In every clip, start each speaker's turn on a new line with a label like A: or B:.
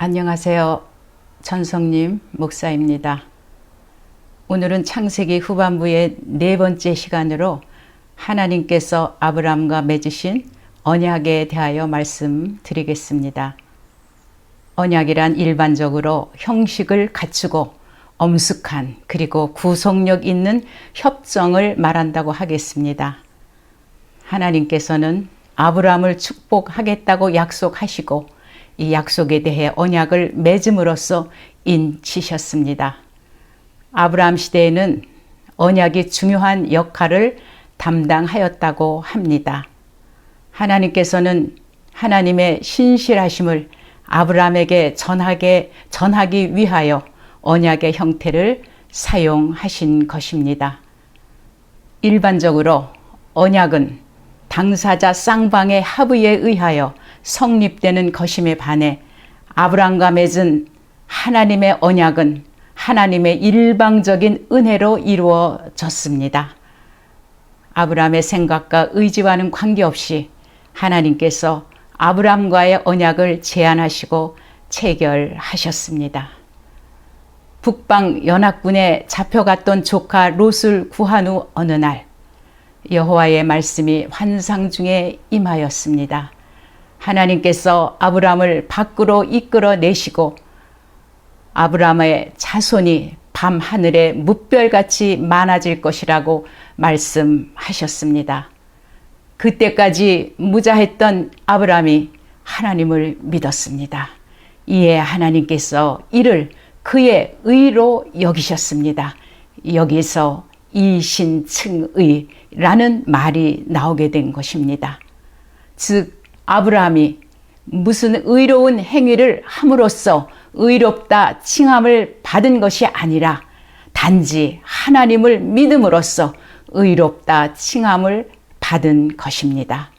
A: 안녕하세요. 전성님 목사입니다. 오늘은 창세기 후반부의 네 번째 시간으로 하나님께서 아브라함과 맺으신 언약에 대하여 말씀드리겠습니다. 언약이란 일반적으로 형식을 갖추고 엄숙한 그리고 구속력 있는 협정을 말한다고 하겠습니다. 하나님께서는 아브라함을 축복하겠다고 약속하시고 이 약속에 대해 언약을 맺음으로써 인치셨습니다. 아브라함 시대에는 언약이 중요한 역할을 담당하였다고 합니다. 하나님께서는 하나님의 신실하심을 아브라함에게 전하기 위하여 언약의 형태를 사용하신 것입니다. 일반적으로 언약은 당사자 쌍방의 합의에 의하여 성립되는 것임에 반해 아브라함과 맺은 하나님의 언약은 하나님의 일방적인 은혜로 이루어졌습니다. 아브라함의 생각과 의지와는 관계없이 하나님께서 아브라함과의 언약을 제안하시고 체결하셨습니다. 북방 연합군에 잡혀갔던 조카 롯을 구한 후 어느 날 여호와의 말씀이 환상 중에 임하였습니다. 하나님께서 아브라함을 밖으로 이끌어내시고 아브라함의 자손이 밤하늘에 뭇별같이 많아질 것이라고 말씀하셨습니다. 그때까지 무자했던 아브라함이 하나님을 믿었습니다. 이에 하나님께서 이를 그의 의로 여기셨습니다. 여기서 이신층의라는 말이 나오게 된 것입니다. 즉 아브라함이 무슨 의로운 행위를 함으로써 의롭다 칭함을 받은 것이 아니라 단지 하나님을 믿음으로써 의롭다 칭함을 받은 것입니다.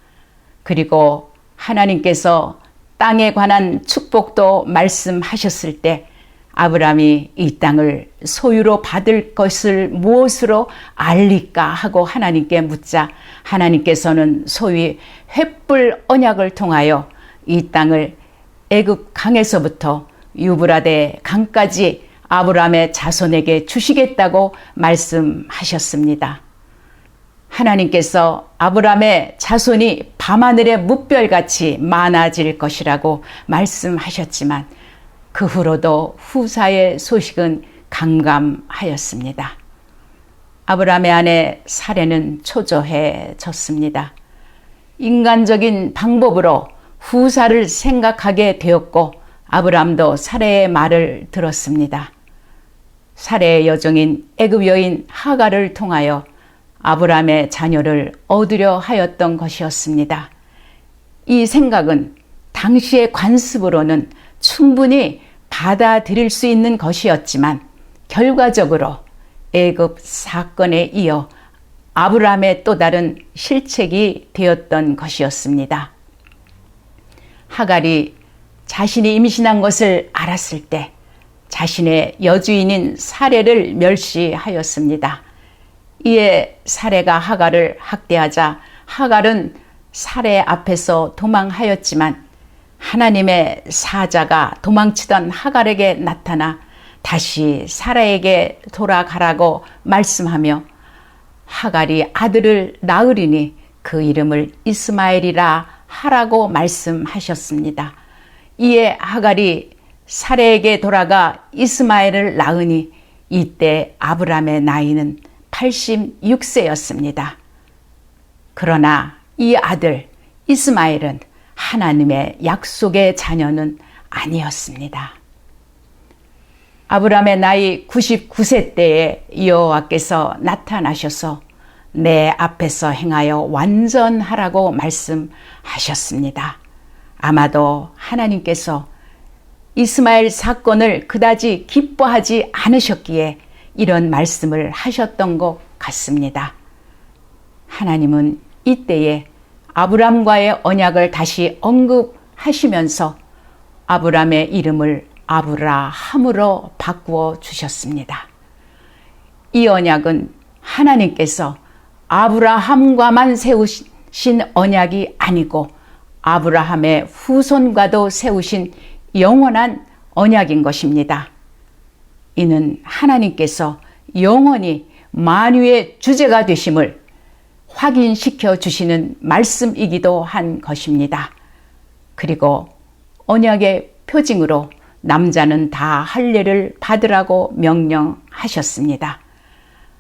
A: 그리고 하나님께서 땅에 관한 축복도 말씀하셨을 때 아브라함이 이 땅을 소유로 받을 것을 무엇으로 알리까 하고 하나님께 묻자 하나님께서는 소위 횃불 언약을 통하여 이 땅을 애굽 강에서부터 유브라데 강까지 아브라함의 자손에게 주시겠다고 말씀하셨습니다. 하나님께서 아브라함의 자손이 밤하늘의 뭇별같이 많아질 것이라고 말씀하셨지만 그 후로도 후사의 소식은 감감하였습니다. 아브라함의 아내 사레는 초조해졌습니다. 인간적인 방법으로 후사를 생각하게 되었고 아브라함도 사레의 말을 들었습니다. 사레의 여종인 애굽 여인 하갈을 통하여 아브라함의 자녀를 얻으려 하였던 것이었습니다. 이 생각은 당시의 관습으로는 충분히 받아들일 수 있는 것이었지만 결과적으로 애굽 사건에 이어 아브라함의 또 다른 실책이 되었던 것이었습니다. 하갈이 자신이 임신한 것을 알았을 때 자신의 여주인인 사레를 멸시하였습니다. 이에 사레가 하갈을 학대하자 하갈은 사레 앞에서 도망하였지만 하나님의 사자가 도망치던 하갈에게 나타나 다시 사라에게 돌아가라고 말씀하며 하갈이 아들을 낳으리니 그 이름을 이스마엘이라 하라고 말씀하셨습니다. 이에 하갈이 사라에게 돌아가 이스마엘을 낳으니 이때 아브라함의 나이는 86세였습니다. 그러나 이 아들 이스마엘은 하나님의 약속의 자녀는 아니었습니다. 아브라함의 나이 99세 때에 여호와께서 나타나셔서 내 앞에서 행하여 완전하라고 말씀하셨습니다. 아마도 하나님께서 이스마엘 사건을 그다지 기뻐하지 않으셨기에 이런 말씀을 하셨던 것 같습니다. 하나님은 이때에 아브람과의 언약을 다시 언급하시면서 아브람의 이름을 아브라함으로 바꾸어 주셨습니다. 이 언약은 하나님께서 아브라함과만 세우신 언약이 아니고 아브라함의 후손과도 세우신 영원한 언약인 것입니다. 이는 하나님께서 영원히 만유의 주제가 되심을 확인시켜 주시는 말씀이기도 한 것입니다. 그리고 언약의 표징으로 남자는 다 할례를 받으라고 명령하셨습니다.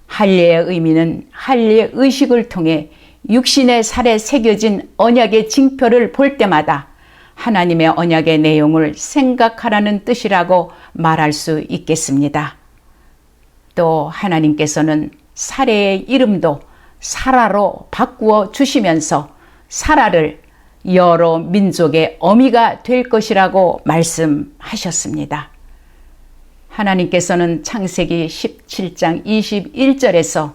A: 할례의 의미는 할례 의식을 통해 육신의 살에 새겨진 언약의 징표를 볼 때마다 하나님의 언약의 내용을 생각하라는 뜻이라고 말할 수 있겠습니다. 또 하나님께서는 사례의 이름도 사라로 바꾸어 주시면서 사라를 여러 민족의 어미가 될 것이라고 말씀하셨습니다. 하나님께서는 창세기 17장 21절에서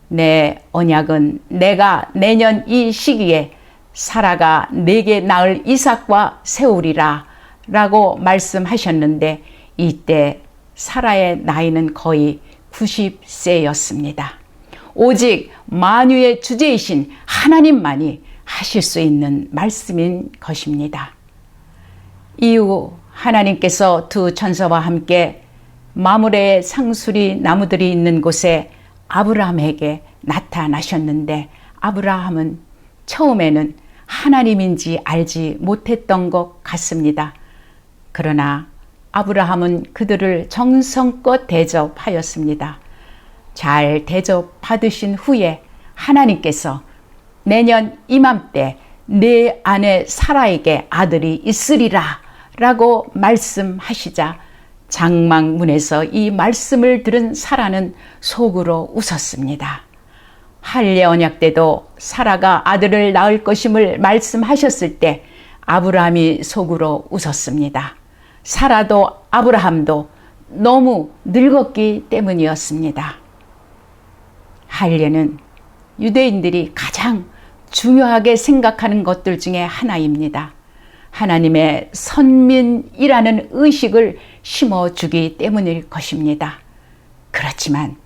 A: 내 언약은 내가 내년 이 시기에 사라가 내게 낳을 이삭과 세우리라 라고 말씀하셨는데 이때 사라의 나이는 거의 90세였습니다. 오직 만유의 주제이신 하나님만이 하실 수 있는 말씀인 것입니다. 이후 하나님께서 두 천사와 함께 마므레의 상수리 나무들이 있는 곳에 아브라함에게 나타나셨는데 아브라함은 처음에는 하나님인지 알지 못했던 것 같습니다. 그러나 아브라함은 그들을 정성껏 대접하였습니다. 잘 대접받으신 후에 하나님께서 내년 이맘때 내 아내 사라에게 아들이 있으리라 라고 말씀하시자 장막문에서 이 말씀을 들은 사라는 속으로 웃었습니다. 할례 언약 때도 사라가 아들을 낳을 것임을 말씀하셨을 때 아브라함이 속으로 웃었습니다. 사라도 아브라함도 너무 늙었기 때문이었습니다. 할례는 유대인들이 가장 중요하게 생각하는 것들 중에 하나입니다. 하나님의 선민이라는 의식을 심어주기 때문일 것입니다. 그렇지만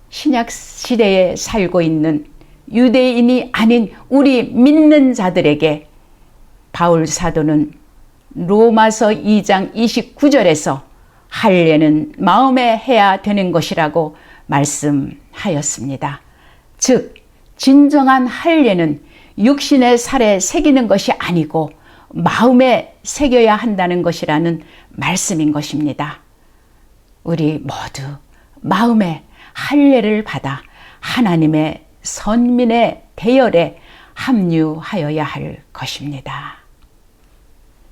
A: 신약 시대에 살고 있는 유대인이 아닌 우리 믿는 자들에게 바울 사도는 로마서 2장 29절에서 할례는 마음에 해야 되는 것이라고 말씀하였습니다. 즉 진정한 할례는 육신의 살에 새기는 것이 아니고 마음에 새겨야 한다는 것이라는 말씀인 것입니다. 우리 모두 마음에 할례를 받아 하나님의 선민의 대열에 합류하여야 할 것입니다.